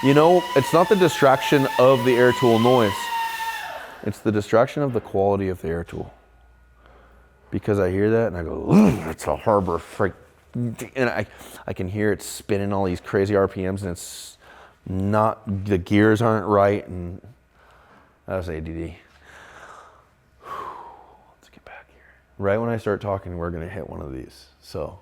You know, it's not the distraction of the air tool noise. It's the distraction of the quality of the air tool. Because I hear that and I go, it's a Harbor Freight. And I can hear it spinning all these crazy RPMs and it's not, the gears aren't right. And that was ADD. Let's get back here. Right when I start talking, we're going to hit one of these. So.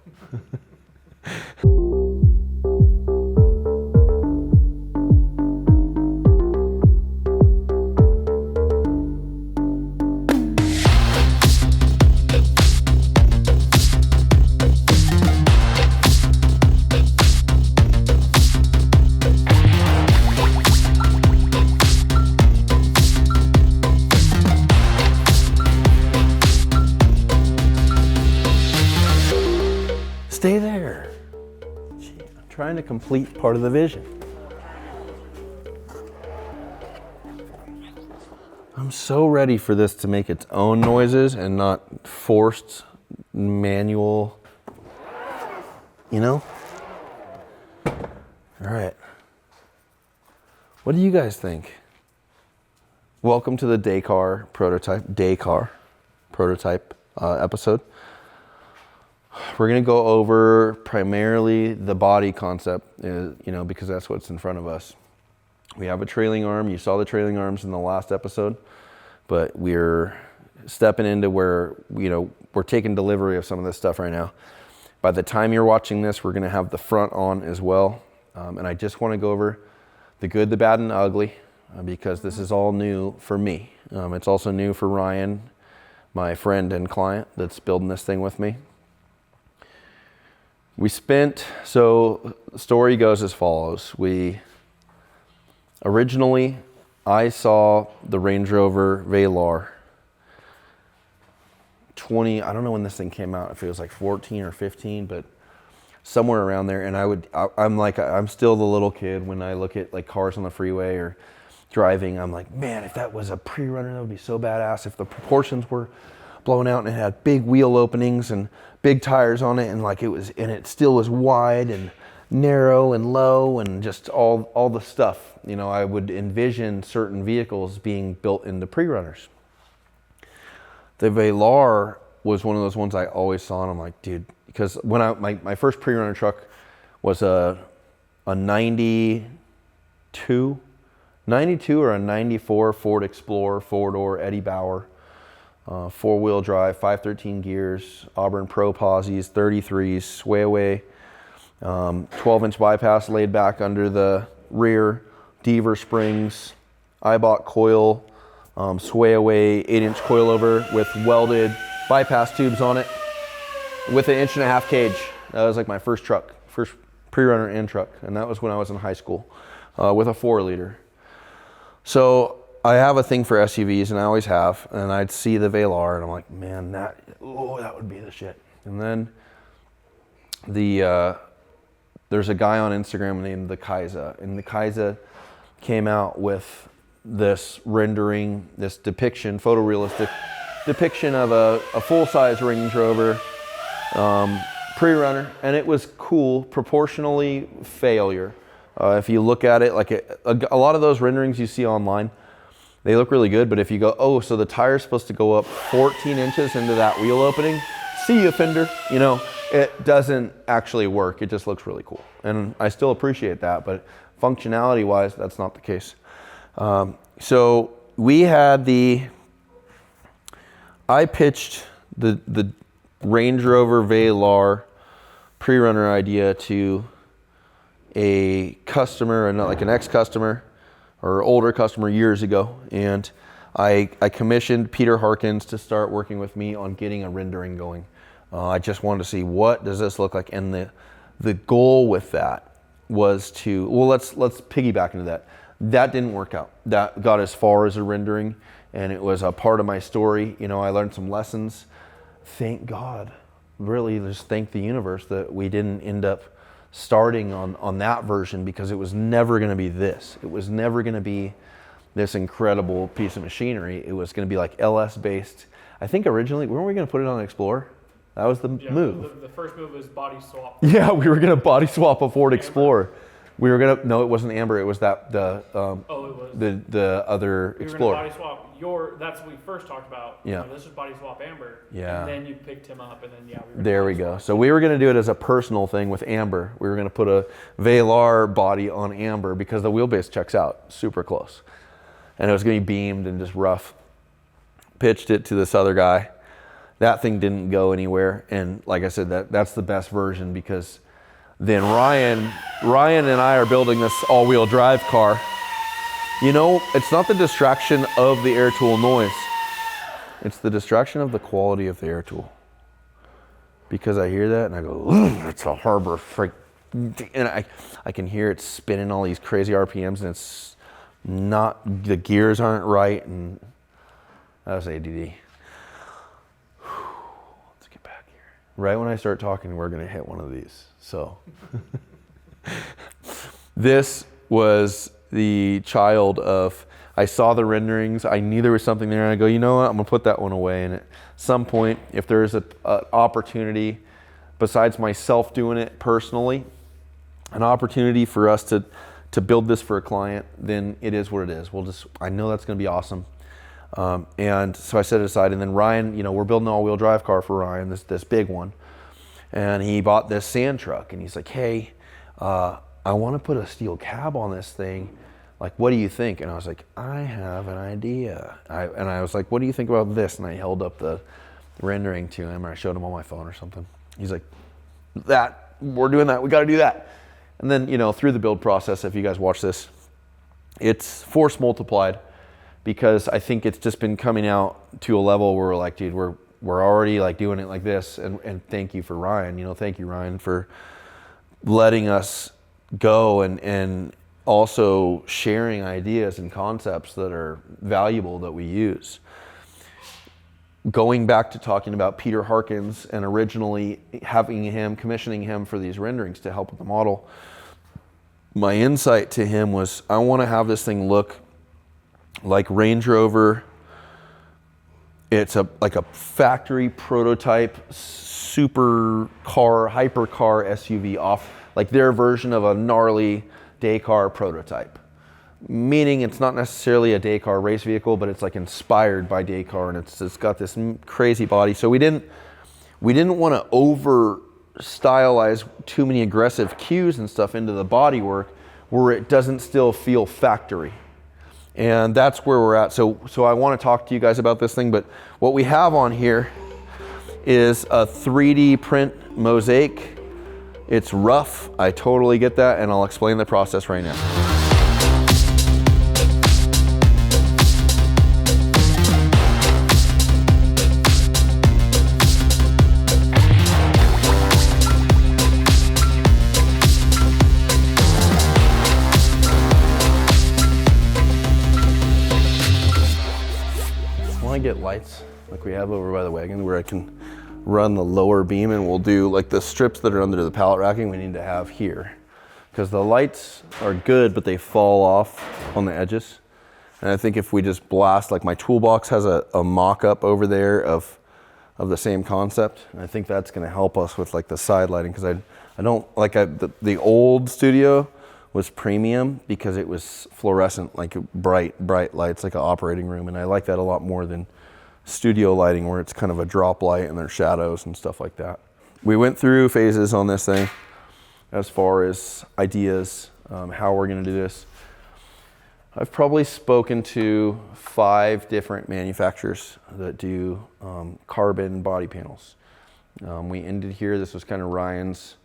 Stay there. Gee, I'm trying to complete part of the vision. I'm so ready for this to make its own noises and not forced manual, you know? All right. What do you guys think? Welcome to the Dakar prototype episode. We're going to go over primarily the body concept, because that's what's in front of us. We have a trailing arm. You saw the trailing arms in the last episode, but we're stepping into where, we're taking delivery of some of this stuff right now. By the time you're watching this, we're going to have the front on as well. And I just want to go over the good, the bad, and the ugly, because this is all new for me. It's also new for Ryan, my friend and client that's building this thing with me. So the story goes as follows. Originally, I saw the Range Rover Velar I don't know when this thing came out, if it was like 14 or 15, but somewhere around there. And I'm still the little kid when I look at like cars on the freeway or driving. I'm like, man, if that was a pre-runner, that would be so badass. If the proportions were blown out and it had big wheel openings and big tires on it, and it still was wide and narrow and low and just all the stuff. I would envision certain vehicles being built into pre-runners. The Velar was one of those ones I always saw, and I'm like, dude, because when my first pre-runner truck was a 92 or a 94 Ford Explorer, four-door Eddie Bauer. Four-wheel drive, 513 gears, Auburn Pro Posies, 33s, sway away, 12-inch bypass laid back under the rear, Deaver springs, Ibach coil, sway away, 8-inch coilover with welded bypass tubes on it, with an 1.5-inch cage. That was like my first truck, first pre-runner and truck, and that was when I was in high school, with a 4-liter. So I have a thing for SUVs, and I always have, and I'd see the Velar, and I'm like, man, that would be the shit. And then there's a guy on Instagram named the Kaiza, and the Kaiza came out with this rendering, this depiction, photorealistic depiction of a full-size Range Rover pre-runner, and it was cool, proportionally failure. If you look at it, like a lot of those renderings you see online, they look really good, but if you go, so the tire's supposed to go up 14 inches into that wheel opening, see you, fender. It doesn't actually work. It just looks really cool. And I still appreciate that, but functionality-wise, that's not the case. So we had I pitched the Range Rover Velar pre-runner idea to a customer, like an ex-customer, or older customer years ago, and I commissioned Peter Harkins to start working with me on getting a rendering going. I just wanted to see, what does this look like, and the goal with that was to, let's piggyback into that. That didn't work out. That got as far as a rendering, and it was a part of my story. I learned some lessons. Thank God, really just thank the universe that we didn't end up starting on that version, because it was never going to be this. It was never going to be this incredible piece of machinery. It was going to be like LS based. I think originally, weren't we going to put it on an Explorer? That was the move. The first move was body swap. Yeah, we were going to body swap a Ford Explorer. We were gonna, no, it wasn't Amber. It was that, It was. the other We were Explorer. gonna body swap that's what we first talked about. Yeah. This was body swap Amber. Yeah. And then you picked him up, and then we were There we go. So we were going to do it as a personal thing with Amber. We were going to put a Velar body on Amber because the wheelbase checks out super close. And it was going to be beamed and just rough. Pitched it to this other guy. That thing didn't go anywhere. And like I said, that's the best version because then Ryan and I are building this all-wheel drive car. You know, it's not the distraction of the air tool noise. It's the distraction of the quality of the air tool. Because I hear that and I go, it's a Harbor Freight. And I can hear it spinning all these crazy RPMs and it's not, the gears aren't right. And that was ADD. Let's get back here. Right when I start talking, we're going to hit one of these. So this was the child of, I saw the renderings, I knew there was something there, and I go, you know what, I'm gonna put that one away. And at some point, if there's an opportunity, besides myself doing it personally, an opportunity for us to build this for a client, then it is what it is. I know that's gonna be awesome. And so I set it aside, and then Ryan, we're building an all-wheel drive car for Ryan, this big one. And he bought this sand truck, and he's like, hey, I wanna put a steel cab on this thing. Like, what do you think? And I was like, I have an idea. And I was like, what do you think about this? And I held up the rendering to him, or I showed him on my phone or something. He's like, we're doing that. We got to do that. And then, through the build process, if you guys watch this, it's force multiplied because I think it's just been coming out to a level where we're like, dude, we're already like doing it like this. And thank you for Ryan. Thank you, Ryan, for letting us go and also sharing ideas and concepts that are valuable that we use. Going back to talking about Peter Harkins and originally commissioning him for these renderings to help with the model, my insight to him was, I want to have this thing look like Range Rover. It's like a factory prototype super car, hypercar SUV off, like their version of a gnarly Dakar prototype, meaning it's not necessarily a Dakar race vehicle, but it's like inspired by Dakar, and it's got this crazy body. So we didn't want to over stylize too many aggressive cues and stuff into the bodywork where it doesn't still feel factory. And that's where we're at. So I want to talk to you guys about this thing, but what we have on here is a 3D print mosaic. It's rough, I totally get that, and I'll explain the process right now. I want to get lights like we have over by the wagon where I can run the lower beam, and we'll do like the strips that are under the pallet racking we need to have here, because the lights are good but they fall off on the edges. And I think if we just blast, like my toolbox has a mock-up over there of the same concept, and I think that's going to help us with like the side lighting, because I don't like the old studio was premium because it was fluorescent, like bright lights, like an operating room, and I like that a lot more than studio lighting where it's kind of a drop light and there's shadows and stuff like that. We went through phases on this thing as far as ideas, how we're going to do this. I've probably spoken to 5 different manufacturers that do carbon body panels. We ended here, this was kind of Ryan's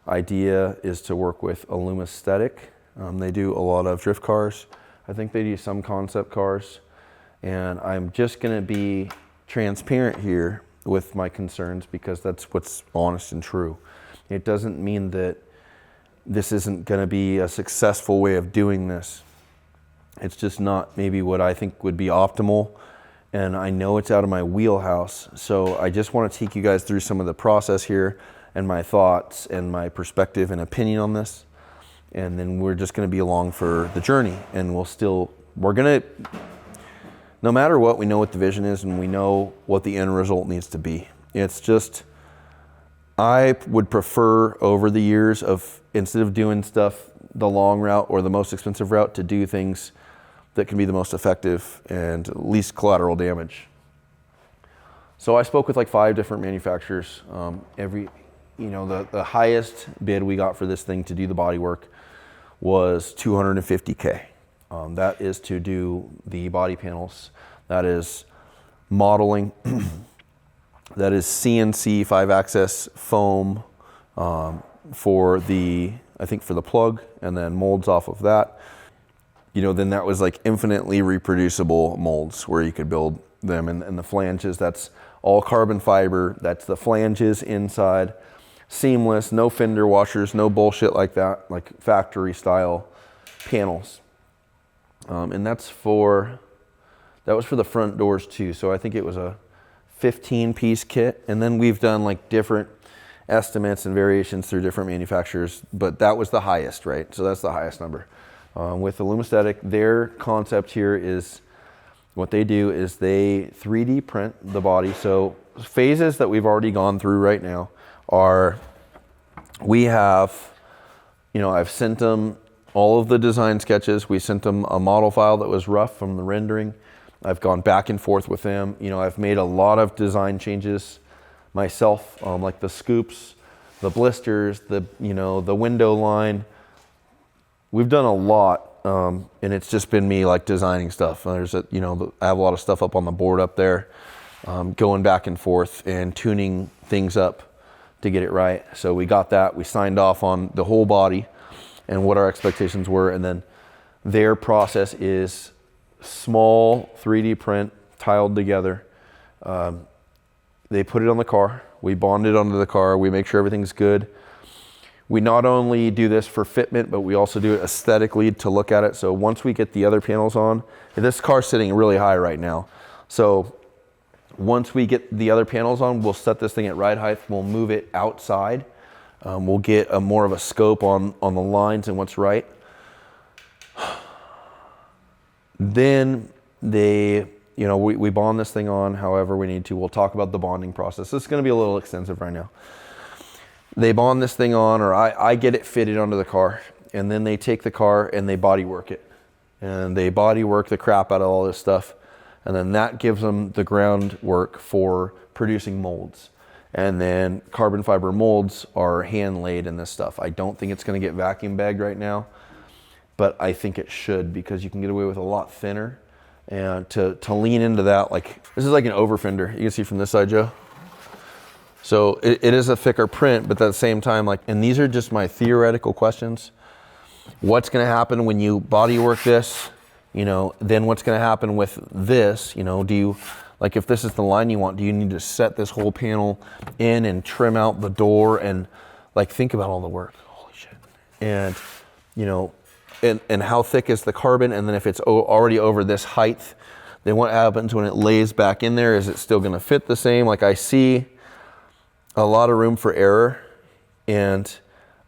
idea, is to work with Alumisthetic. They do a lot of drift cars. I think they do some concept cars. And I'm just going to be transparent here with my concerns because that's what's honest and true. It doesn't mean that this isn't going to be a successful way of doing this. It's just not maybe what I think would be optimal. And I know it's out of my wheelhouse. So I just want to take you guys through some of the process here and my thoughts and my perspective and opinion on this. And then we're just going to be along for the journey. And we're going to, no matter what, we know what the vision is and we know what the end result needs to be. It's just, I would prefer over the years of, instead of doing stuff the long route or the most expensive route to do things that can be the most effective and least collateral damage. So I spoke with like 5 different manufacturers. The highest bid we got for this thing to do the body work was $250K. That is to do the body panels. That is modeling. That is CNC 5-axis foam for the plug, and then molds off of that. Then that was like infinitely reproducible molds where you could build them. And the flanges, that's all carbon fiber. That's the flanges inside. Seamless, no fender washers, no bullshit like that, like factory style panels. And that was for the front doors too. So I think it was a 15-piece kit. And then we've done like different estimates and variations through different manufacturers, but that was the highest, right? So that's the highest number. With Alumistatic, their concept here is what they do is they 3D print the body. So phases that we've already gone through right now are, I've sent them all of the design sketches. We sent them a model file that was rough from the rendering. I've gone back and forth with them. I've made a lot of design changes myself, like the scoops, the blisters, the window line. We've done a lot, and it's just been me like designing stuff. I have a lot of stuff up on the board up there, going back and forth and tuning things up to get it right. So we got that. We signed off on the whole body and what our expectations were, and then their process is small 3D print tiled together. They put it on the car. We bond it onto the car. We make sure everything's good. We not only do this for fitment, but we also do it aesthetically to look at it. So once we get the other panels on, this car's sitting really high right now. So once we get the other panels on, we'll set this thing at ride height. We'll move it outside. We'll get more of a scope on the lines and what's right. Then we bond this thing on however we need to. We'll talk about the bonding process. This is going to be a little extensive right now. They bond this thing on, or I get it fitted onto the car, and then they take the car and they body work it. And they body work the crap out of all this stuff. And then that gives them the groundwork for producing molds. And then carbon fiber molds are hand laid in this stuff. I don't think it's going to get vacuum bagged right now, but I think it should, because you can get away with a lot thinner. And to lean into that, like this is like an over fender. You can see from this side, Joe. So it is a thicker print, but at the same time, and these are just my theoretical questions. What's going to happen when you body work this? Then what's going to happen with this? Do you, if this is the line you want, do you need to set this whole panel in and trim out the door and think about all the work? Holy shit. And, and how thick is the carbon? And then if it's already over this height, then what happens when it lays back in there? Is it still going to fit the same? I see a lot of room for error. And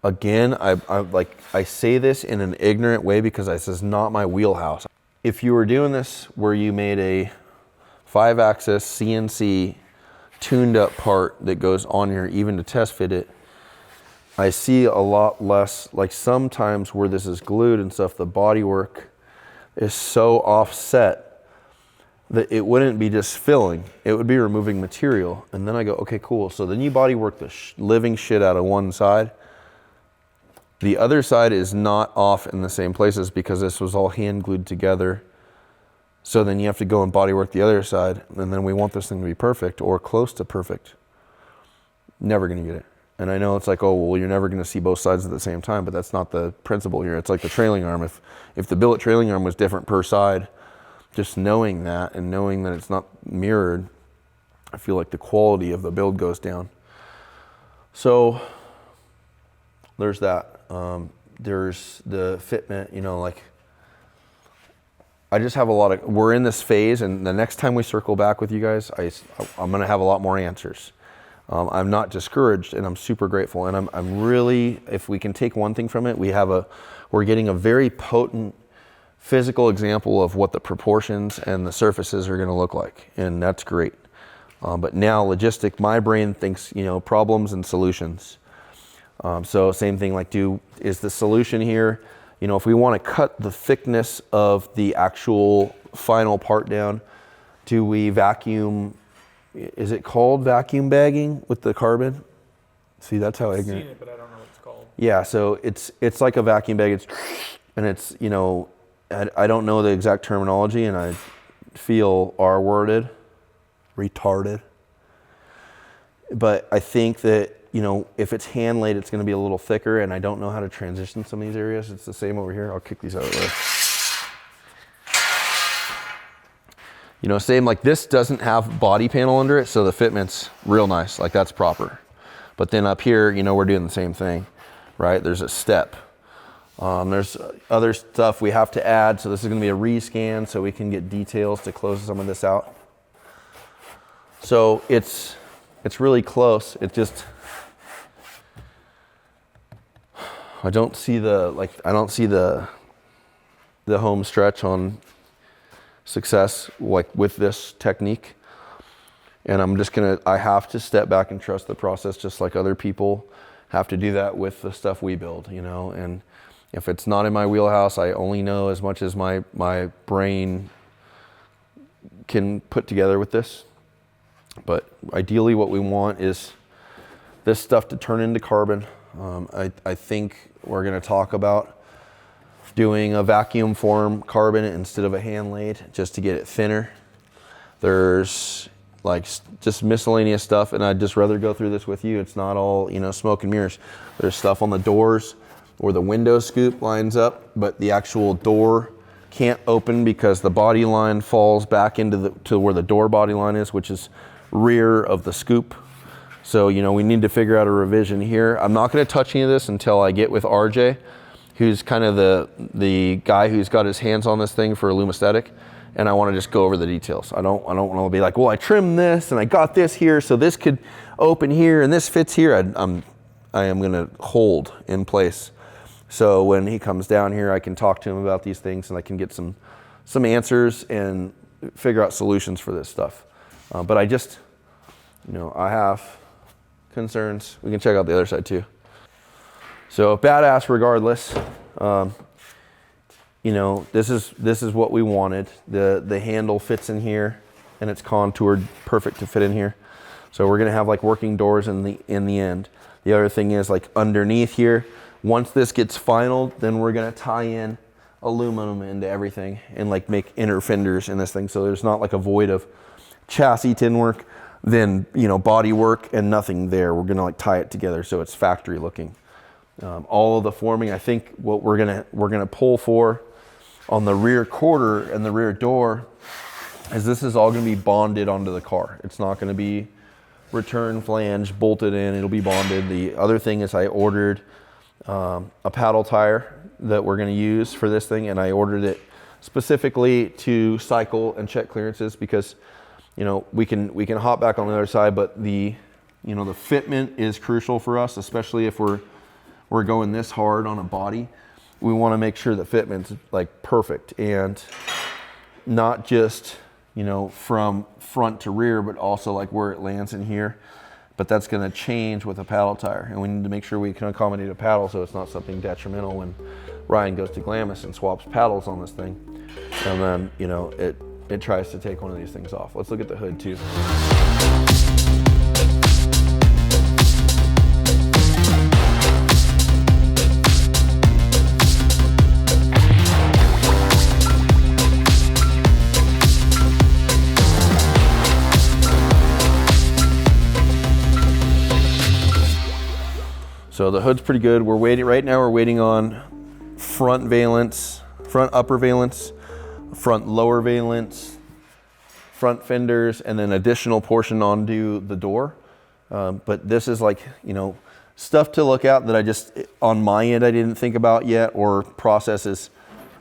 again, I say this in an ignorant way because this is not my wheelhouse. If you were doing this where you made a 5-axis CNC tuned up part that goes on here even to test fit it, I see a lot less, sometimes where this is glued and stuff, the body work is so offset that it wouldn't be just filling, it would be removing material. And then I go, okay, cool. So then you body work the living shit out of one side. The other side is not off in the same places because this was all hand glued together. So then you have to go and body work the other side. And then we want this thing to be perfect or close to perfect. Never gonna get it. And I know it's oh, well, you're never gonna see both sides at the same time, but that's not the principle here. It's like the trailing arm. If the billet trailing arm was different per side, just knowing that and knowing that it's not mirrored, I feel like the quality of the build goes down. So there's that. There's the fitment, I just have we're in this phase, and the next time we circle back with you guys, I'm gonna have a lot more answers. I'm not discouraged, and I'm super grateful. And I'm really, if we can take one thing from it, we're getting a very potent physical example of what the proportions and the surfaces are going to look like, and that's great. But now my brain thinks, problems and solutions. So same thing, like is the solution here, you know, if we want to cut the thickness of the actual final part down, do we vacuum, is it called vacuum bagging with the carbon? See, that's how I've ignorant. seen it, but I don't know what it's called. Yeah, so it's like a vacuum bag. It's you know, I don't know the exact terminology, and I feel R-worded, retarded. But I think that, you know, if it's hand laid, it's going to be a little thicker, and I don't know how to transition some of these areas. It's the same over here. I'll kick these out of the way. You know, same, like this doesn't have body panel under it, so the fitment's real nice, like that's proper. But then up here, you know, we're doing the same thing, right? There's a step. There's other stuff we have to add, so this is gonna be a rescan so we can get details to close some of this out. So it's really close. It just, I don't see the home stretch on success like with this technique. And I have to step back and trust the process, just like other people have to do that with the stuff we build, you know. And if it's not in my wheelhouse, I only know as much as my brain can put together with this. But ideally what we want is this stuff to turn into carbon. I think we're gonna talk about doing a vacuum form carbon instead of a hand laid, just to get it thinner. There's like just miscellaneous stuff, and I'd just rather go through this with you. It's not all, you know, smoke and mirrors. There's stuff on the doors where the window scoop lines up, but the actual door can't open because the body line falls back into to where the door body line is, which is rear of the scoop. So, you know, we need to figure out a revision here. I'm not gonna touch any of this until I get with RJ, who's kind of the guy who's got his hands on this thing for Lumistatic. And I want to just go over the details. I don't want to be like, well, I trimmed this and I got this here, so this could open here and this fits here. I am going to hold in place. So when he comes down here, I can talk to him about these things, and I can get some answers and figure out solutions for this stuff. But I just, you know, I have concerns. We can check out the other side too. So badass regardless. You know, this is what we wanted. The handle fits in here, and it's contoured perfect to fit in here. So we're gonna have like working doors in the end. The other thing is, like, underneath here, once this gets finalized, then we're gonna tie in aluminum into everything and like make inner fenders in this thing, so there's not like a void of chassis tin work, then, you know, body work and nothing there. We're gonna like tie it together so it's factory looking. All of the forming, I think what we're gonna pull for on the rear quarter and the rear door is this is all gonna be bonded onto the car. It's not gonna be return flange bolted in, it'll be bonded. The other thing is I ordered a paddle tire that we're gonna use for this thing, and I ordered it specifically to cycle and check clearances because, you know, we can hop back on the other side, but the fitment is crucial for us, especially if we're going this hard on a body. We want to make sure the fitment's like perfect, and not just, you know, from front to rear, but also like where it lands in here. But that's going to change with a paddle tire, and we need to make sure we can accommodate a paddle so it's not something detrimental when Ryan goes to Glamis and swaps paddles on this thing, and then, you know, it tries to take one of these things off. Let's look at the hood too. So the hood's pretty good. Right now we're waiting on front valence, front upper valence, front lower valence, front fenders, and then additional portion onto the door. But this is like, you know, stuff to look at that I just, on my end, I didn't think about yet, or processes.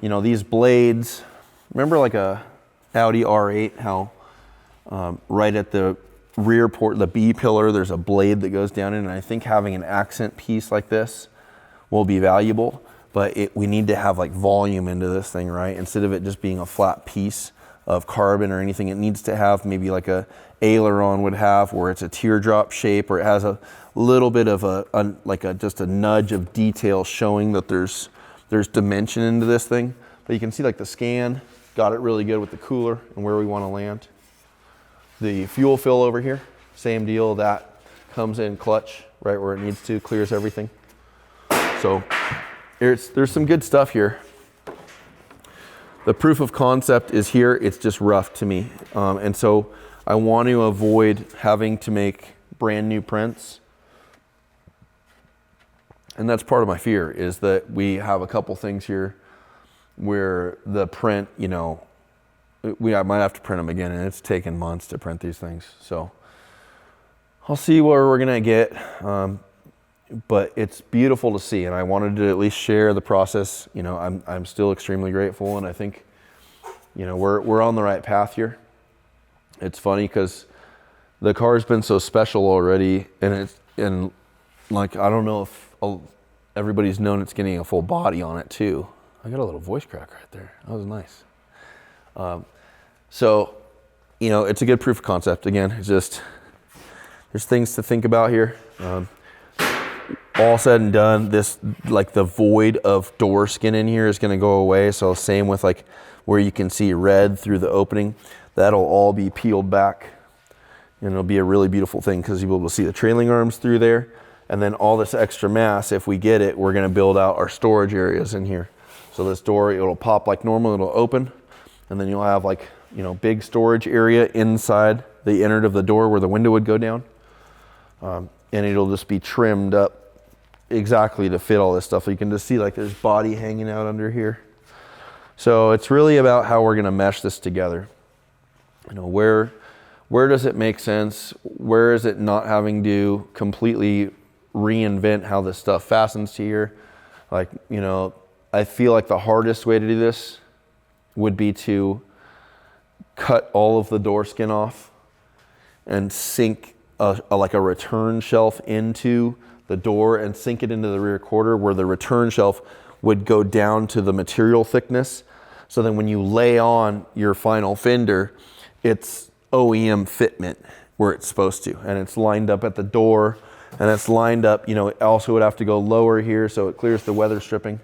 You know, these blades, remember like a Audi R8, how right at the rear port, the B pillar, there's a blade that goes down in, and I think having an accent piece like this will be valuable, but we need to have like volume into this thing, right? Instead of it just being a flat piece of carbon or anything. It needs to have maybe like a aileron would have, where it's a teardrop shape, or it has a little bit of just a nudge of detail showing that there's dimension into this thing. But you can see like the scan got it really good with the cooler and where we want to land. The fuel fill over here, same deal. That comes in clutch right where it needs to, clears everything. So there's some good stuff here. The proof of concept is here. It's just rough to me. And so I want to avoid having to make brand new prints. And that's part of my fear, is that we have a couple things here where the print, you know, I might have to print them again, and it's taken months to print these things. So I'll see where we're gonna get, but it's beautiful to see, and I wanted to at least share the process. You know, I'm still extremely grateful, and I think, you know, we're on the right path here. It's funny because the car's been so special already, and like, I don't know if everybody's known it's getting a full body on it too. I got a little voice crack right there. That was nice. So, you know, it's a good proof of concept. Again, it's just, there's things to think about here. All said and done, this, like the void of door skin in here is going to go away. So same with like where you can see red through the opening, that'll all be peeled back, and it'll be a really beautiful thing because you'll be able to see the trailing arms through there. And then all this extra mass, if we get it, we're going to build out our storage areas in here. So this door, it'll pop like normal, it'll open, and then you'll have like, you know, big storage area inside the innard of the door where the window would go down. And it'll just be trimmed up exactly to fit all this stuff. So you can just see like there's body hanging out under here. So it's really about how we're gonna mesh this together. You know, where does it make sense? Where is it not having to completely reinvent how this stuff fastens to here? Like, you know, I feel like the hardest way to do this would be to cut all of the door skin off and sink like a return shelf into the door and sink it into the rear quarter, where the return shelf would go down to the material thickness. So then when you lay on your final fender, it's OEM fitment where it's supposed to, and it's lined up at the door, and it's lined up, you know, it also would have to go lower here so it clears the weather stripping,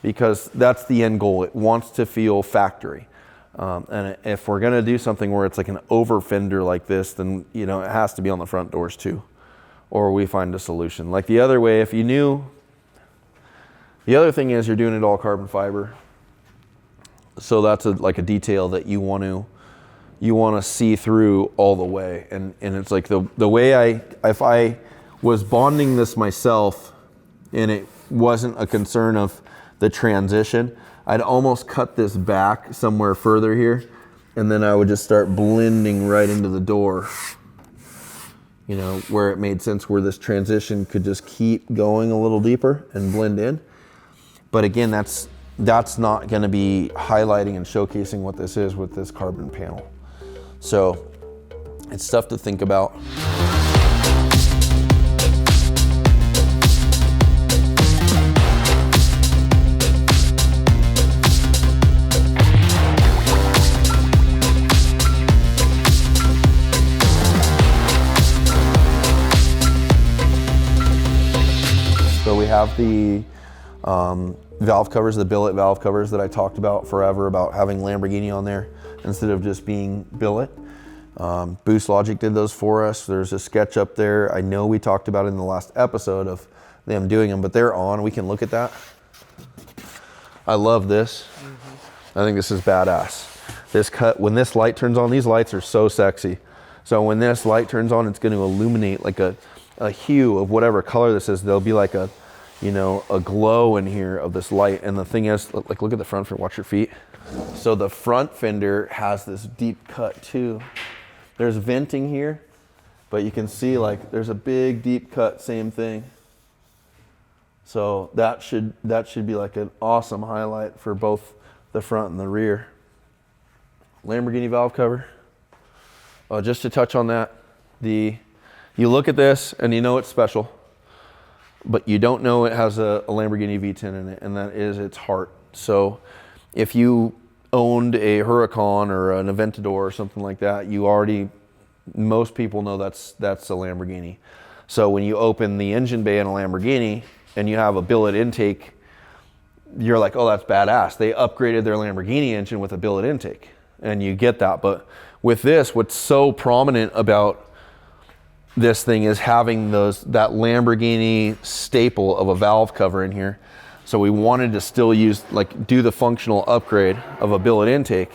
because that's the end goal. It wants to feel factory. And if we're gonna do something where it's like an over fender like this, then, you know, it has to be on the front doors too, or we find a solution. Like the other way, if you knew, the other thing is you're doing it all carbon fiber. So that's like a detail that you want to see through all the way. And it's like the way if I was bonding this myself and it wasn't a concern of the transition, I'd almost cut this back somewhere further here, and then I would just start blending right into the door, you know, where it made sense, where this transition could just keep going a little deeper and blend in. But again, that's not going to be highlighting and showcasing what this is with this carbon panel. So it's stuff to think about. So we have the valve covers, the billet valve covers that I talked about forever, about having Lamborghini on there instead of just being billet. Boost Logic did those for us. There's a sketch up there. I know we talked about it in the last episode of them doing them, but they're on. We can look at that. I love this. I think this is badass. This cut, when this light turns on, these lights are so sexy. So when this light turns on, it's going to illuminate like a hue of whatever color this is. There'll be like a, you know, a glow in here of this light. And the thing is, like, look at the front fender, watch your feet. So the front fender has this deep cut too. There's venting here, but you can see like there's a big deep cut, same thing. So that should be like an awesome highlight for both the front and the rear. Lamborghini valve cover. Just to touch on that, you look at this and you know it's special, but you don't know it has a Lamborghini V10 in it, and that is its heart. So if you owned a Huracan or an Aventador or something like that, most people know that's a Lamborghini. So when you open the engine bay in a Lamborghini and you have a billet intake, you're like, oh, that's badass. They upgraded their Lamborghini engine with a billet intake, and you get that. But with this, what's so prominent about this thing is having that Lamborghini staple of a valve cover in here. So we wanted to still do the functional upgrade of a billet intake,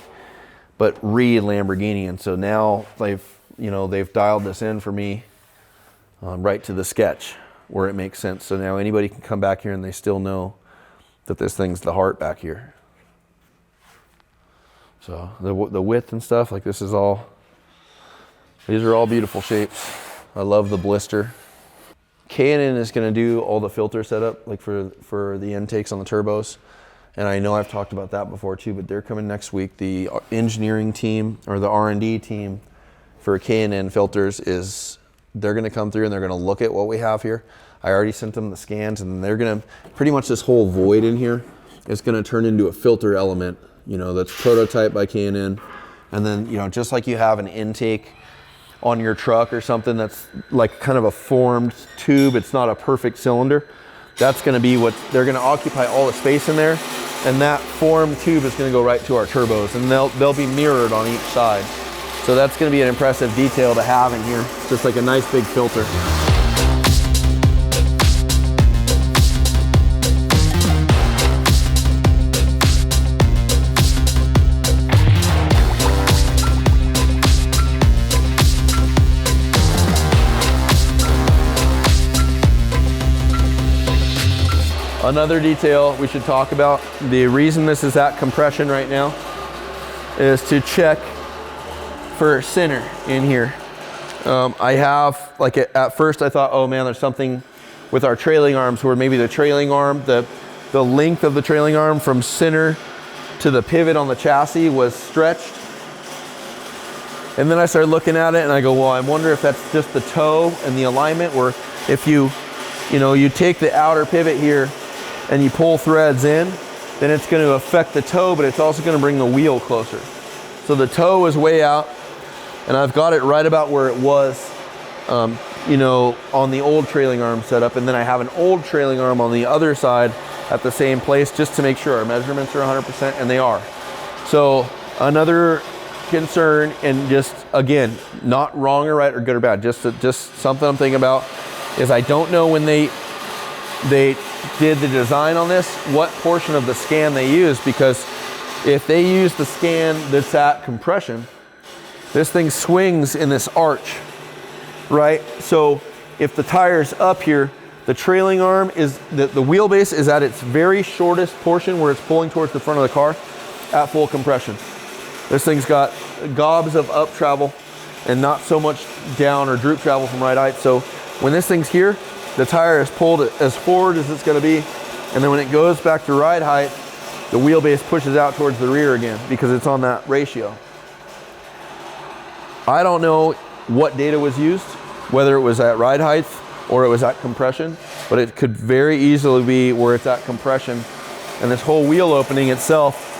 but Lamborghini. And so now they've dialed this in for me right to the sketch where it makes sense. So now anybody can come back here and they still know that this thing's the heart back here. So the width and stuff, like these are all beautiful shapes. I love the blister. K&N is going to do all the filter setup, like for the intakes on the turbos. And I know I've talked about that before too, but they're coming next week. The engineering team or the R&D team for K&N filters they're going to come through and they're going to look at what we have here. I already sent them the scans, and they're going to pretty much this whole void in here is going to turn into a filter element, that's prototyped by K&N. And then, just like you have an intake on your truck or something that's like kind of a formed tube, it's not a perfect cylinder. That's going to be they're going to occupy all the space in there, and that formed tube is going to go right to our turbos, and they'll be mirrored on each side. So that's going to be an impressive detail to have in here, just like a nice big filter. Another detail we should talk about, the reason this is at compression right now is to check for center in here. I have, at first I thought, oh man, there's something with our trailing arms where maybe the trailing arm, the length of the trailing arm from center to the pivot on the chassis was stretched. And then I started looking at it and I go, well, I wonder if that's just the toe and the alignment, where if you take the outer pivot here and you pull threads in, then it's going to affect the toe, but it's also going to bring the wheel closer. So the toe is way out, and I've got it right about where it was, on the old trailing arm setup, and then I have an old trailing arm on the other side at the same place just to make sure our measurements are 100%, and they are. So another concern, and just again, not wrong or right or good or bad, just something I'm thinking about, is I don't know when they did the design on this, what portion of the scan they used, because if they use the scan that's at compression, this thing swings in this arch, right? So if the tire's up here, the trailing arm is, the wheelbase is at its very shortest portion where it's pulling towards the front of the car at full compression. This thing's got gobs of up travel and not so much down or droop travel from ride height. So when this thing's here, the tire is pulled as forward as it's going to be, and then when it goes back to ride height, the wheelbase pushes out towards the rear again because it's on that ratio. I don't know what data was used, whether it was at ride height or it was at compression, but it could very easily be where it's at compression, and this whole wheel opening itself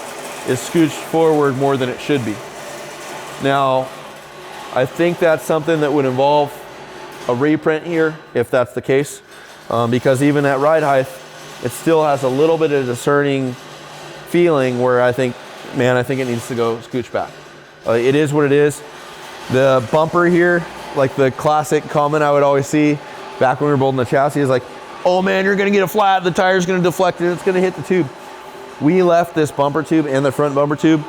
is scooched forward more than it should be. Now, I think that's something that would involve a reprint here, if that's the case, because even at ride height, it still has a little bit of discerning feeling where I think it needs to go scooch back. It is what it is. The bumper here, like the classic comment I would always see back when we were building the chassis, is like, oh man, you're gonna get a flat, the tire's gonna deflect and it's gonna hit the tube. We left this bumper tube and the front bumper tube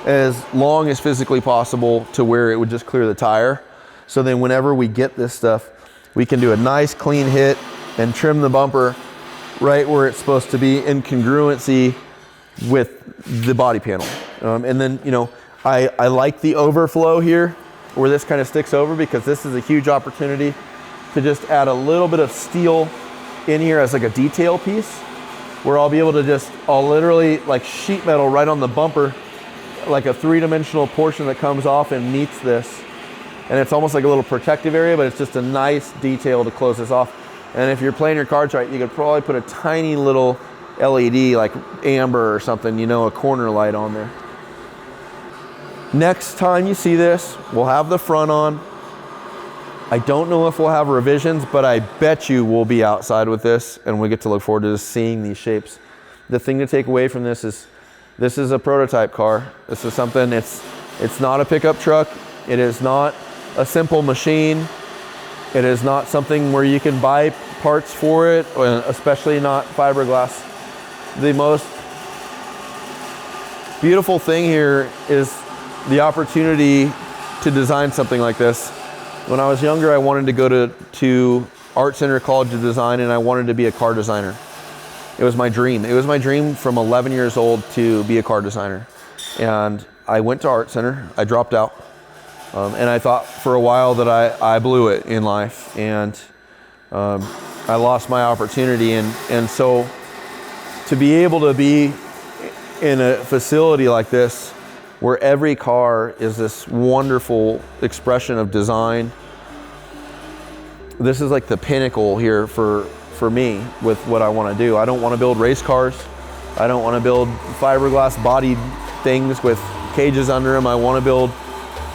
as long as physically possible to where it would just clear the tire. So then whenever we get this stuff, we can do a nice clean hit and trim the bumper right where it's supposed to be in congruency with the body panel. And then, I like the overflow here where this kind of sticks over, because this is a huge opportunity to just add a little bit of steel in here as like a detail piece, where I'll be able to I'll literally like sheet metal right on the bumper, like a three-dimensional portion that comes off and meets this. And it's almost like a little protective area, but it's just a nice detail to close this off. And if you're playing your cards right, you could probably put a tiny little LED like amber or something, a corner light on there. Next time you see this, we'll have the front on. I don't know if we'll have revisions, but I bet you we'll be outside with this and we get to look forward to just seeing these shapes. The thing to take away from this is a prototype car. This is something, it's not a pickup truck. It is not a simple machine. It is not something where you can buy parts for it, especially not fiberglass. The most beautiful thing here is the opportunity to design something like this. When I was younger, I wanted to go to Art Center College of Design, and I wanted to be a car designer. It was my dream. It was my dream from 11 years old to be a car designer. And I went to Art Center, I dropped out. And I thought for a while that I blew it in life, and I lost my opportunity. And so to be able to be in a facility like this, where every car is this wonderful expression of design, this is like the pinnacle here for me with what I want to do. I don't want to build race cars. I don't want to build fiberglass bodied things with cages under them. I want to build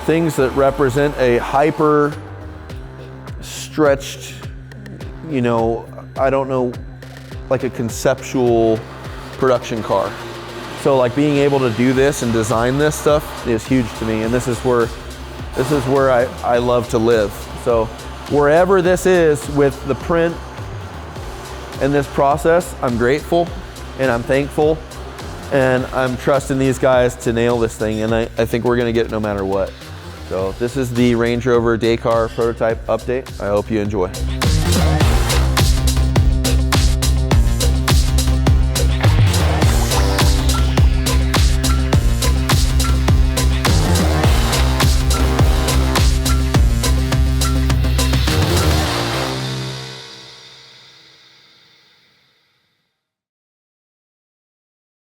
things that represent a hyper stretched, you know, I don't know, like a conceptual production car. So like being able to do this and design this stuff is huge to me, and this is where I love to live. So wherever this is with the print and this process, I'm grateful and I'm thankful, and I'm trusting these guys to nail this thing, and I think we're gonna get it no matter what. So this is the Range Rover Dakar prototype update. I hope you enjoy.